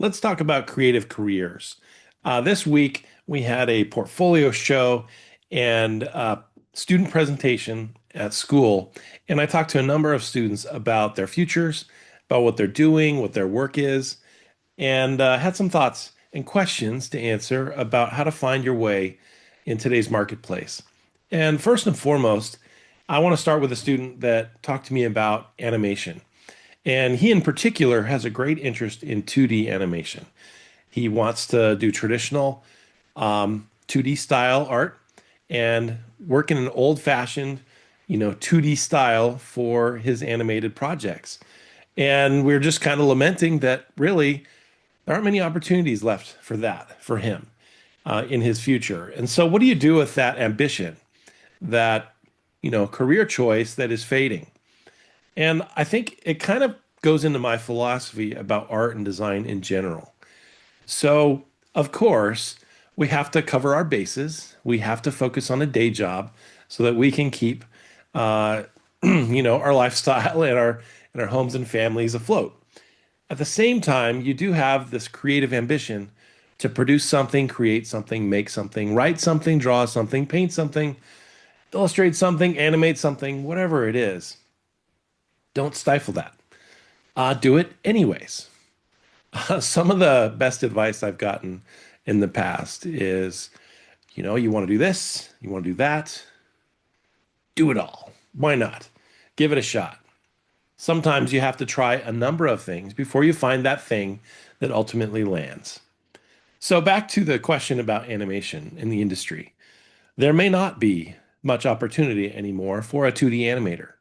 Let's talk about creative careers. This week, we had a portfolio show and student presentation at school. And I talked to a number of students about their futures, about what they're doing, what their work is, and had some thoughts and questions to answer about how to find your way in today's marketplace. And first and foremost, I want to start with a student that talked to me about animation. And he, in particular, has a great interest in 2D animation. He wants to do traditional 2D style art and work in an old-fashioned, 2D style for his animated projects. And we're just kind of lamenting that really there aren't many opportunities left for that for him in his future. And so, what do you do with that ambition, that career choice that is fading? And I think it kind of goes into my philosophy about art and design in general. So, of course, we have to cover our bases. We have to focus on a day job so that we can keep, uh, our lifestyle and our homes and families afloat. At the same time, you do have this creative ambition to produce something, create something, make something, write something, draw something, paint something, illustrate something, animate something, whatever it is. Don't stifle that. Do it anyways. Some of the best advice I've gotten in the past is, you want to do this, you want to do that, do it all. Why not? Give it a shot. Sometimes you have to try a number of things before you find that thing that ultimately lands. So, back to the question about animation in the industry. There may not be much opportunity anymore for a 2D animator,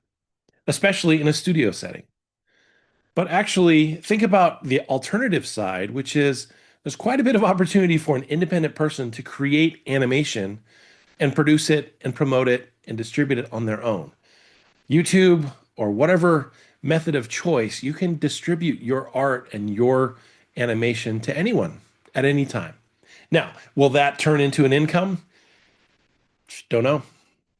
especially in a studio setting. But actually, think about the alternative side, which is there's quite a bit of opportunity for an independent person to create animation and produce it and promote it and distribute it on their own. YouTube or whatever method of choice, you can distribute your art and your animation to anyone at any time. Now, will that turn into an income? Don't know.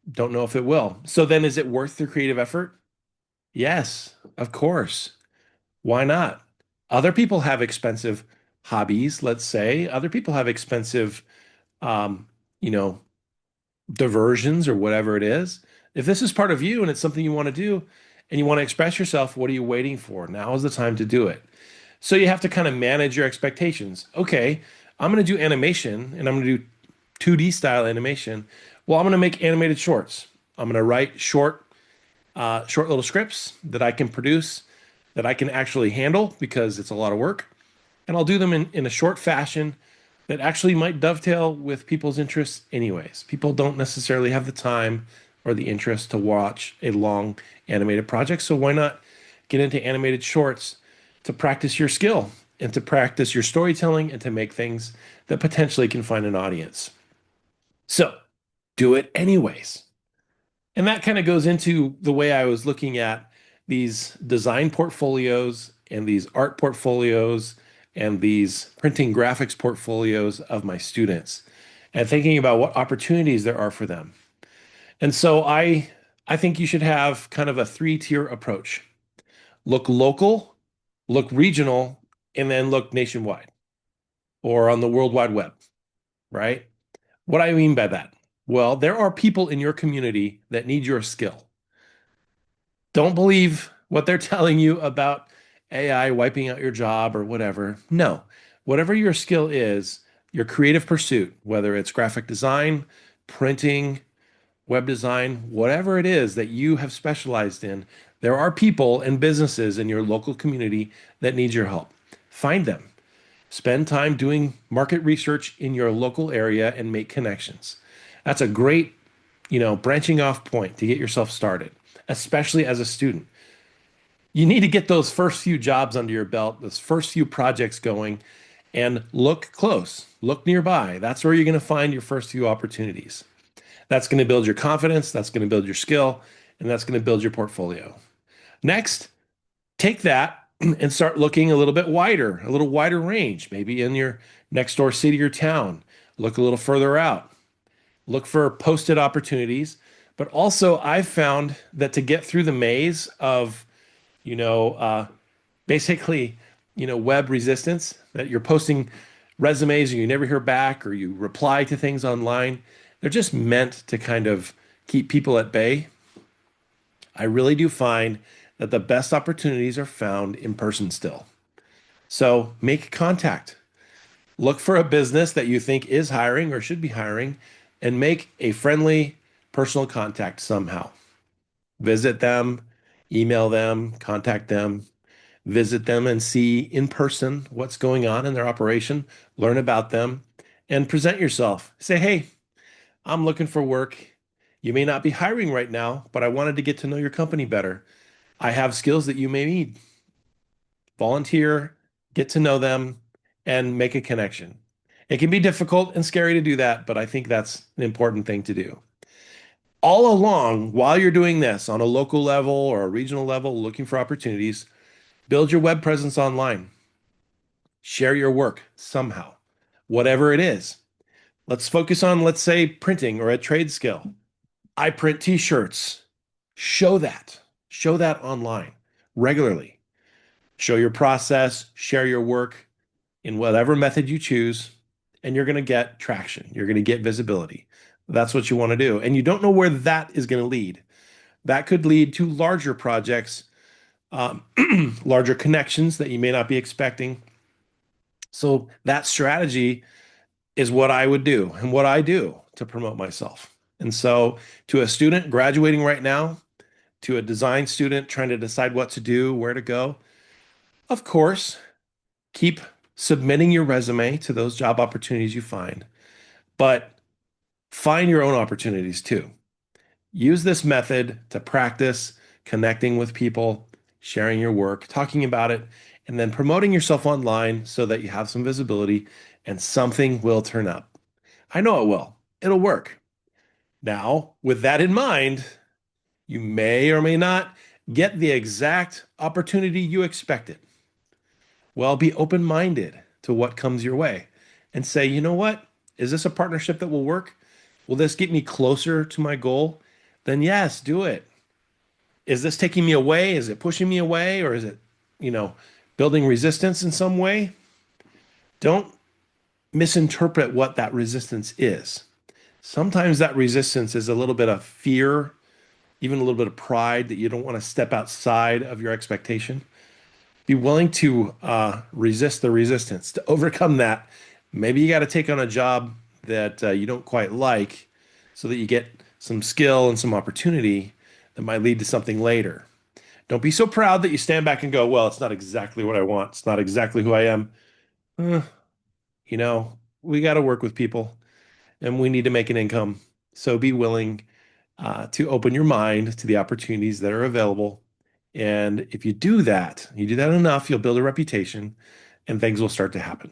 Don't know if it will. So then is it worth the creative effort? Yes, of course. Why not? Other people have expensive hobbies, let's say. Other people have expensive, um, you know, diversions or whatever it is. If this is part of you and it's something you want to do and you want to express yourself, what are you waiting for? Now is the time to do it. So you have to kind of manage your expectations. Okay, I'm going to do animation and I'm going to do 2D style animation. Well, I'm going to make animated shorts. I'm going to write short little scripts that I can produce, that I can actually handle because it's a lot of work. And I'll do them in a short fashion that actually might dovetail with people's interests anyways. People don't necessarily have the time or the interest to watch a long animated project. So why not get into animated shorts to practice your skill and to practice your storytelling and to make things that potentially can find an audience. So do it anyways. And that kind of goes into the way I was looking at these design portfolios and these art portfolios and these printing graphics portfolios of my students and thinking about what opportunities there are for them. And so I think you should have kind of a three-tier approach. Look local, look regional, and then look nationwide or on the World Wide Web, right? What do I mean by that? Well, there are people in your community that need your skill. Don't believe what they're telling you about AI wiping out your job or whatever. No, whatever your skill is, your creative pursuit, whether it's graphic design, printing, web design, whatever it is that you have specialized in, there are people and businesses in your local community that need your help. Find them. Spend time doing market research in your local area and make connections. That's a great, branching off point to get yourself started, especially as a student. You need to get those first few jobs under your belt, those first few projects going, and look close, look nearby. That's where you're going to find your first few opportunities. That's going to build your confidence, that's going to build your skill, and that's going to build your portfolio. Next, take that and start looking a little wider range, maybe in your next door city or town. Look a little further out. Look for posted opportunities. But also, I've found that to get through the maze of, you know, uh, basically web resistance, that you're posting resumes and you never hear back or you reply to things online. They're just meant to kind of keep people at bay. I really do find that the best opportunities are found in person still. So make contact. Look for a business that you think is hiring or should be hiring and make a friendly personal contact somehow. Visit them, email them, contact them, visit them and see in person what's going on in their operation, learn about them, and present yourself. Say, hey, I'm looking for work. You may not be hiring right now, but I wanted to get to know your company better. I have skills that you may need. Volunteer, get to know them, and make a connection. It can be difficult and scary to do that, but I think that's an important thing to do. All along, while you're doing this on a local level or a regional level, looking for opportunities, build your web presence online. Share your work somehow, whatever it is. Let's focus on, let's say, printing or a trade skill. I print t-shirts. Show that. Show that online regularly. Show your process, share your work in whatever method you choose, and you're going to get traction. You're going to get visibility. That's what you want to do. And you don't know where that is going to lead. That could lead to larger projects, um, larger connections that you may not be expecting. So that strategy is what I would do and what I do to promote myself. And so, to a student graduating right now, to a design student trying to decide what to do, where to go, of course, keep submitting your resume to those job opportunities you find, but find your own opportunities too. Use this method to practice connecting with people, sharing your work, talking about it, and then promoting yourself online so that you have some visibility and something will turn up. I know it will. It'll work. Now, with that in mind, you may or may not get the exact opportunity you expected. Well, be open-minded to what comes your way and say, you know what? Is this a partnership that will work? Will this get me closer to my goal? Then yes, do it. Is this taking me away? Is it pushing me away? Or is it, you know, building resistance in some way? Don't misinterpret what that resistance is. Sometimes that resistance is a little bit of fear, even a little bit of pride that you don't want to step outside of your expectation. Be willing to resist the resistance. To overcome that, maybe you got to take on a job that you don't quite like so that you get some skill and some opportunity that might lead to something later. Don't be so proud that you stand back and go, well, it's not exactly what I want. It's not exactly who I am. Eh, we got to work with people and we need to make an income. So be willing to open your mind to the opportunities that are available. And if you do that enough, you'll build a reputation and things will start to happen.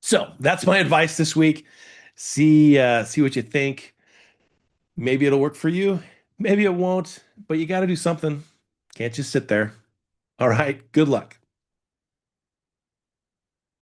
So that's my advice this week. See what you think. Maybe it'll work for you. Maybe it won't, but you got to do something. Can't just sit there. All right. Good luck.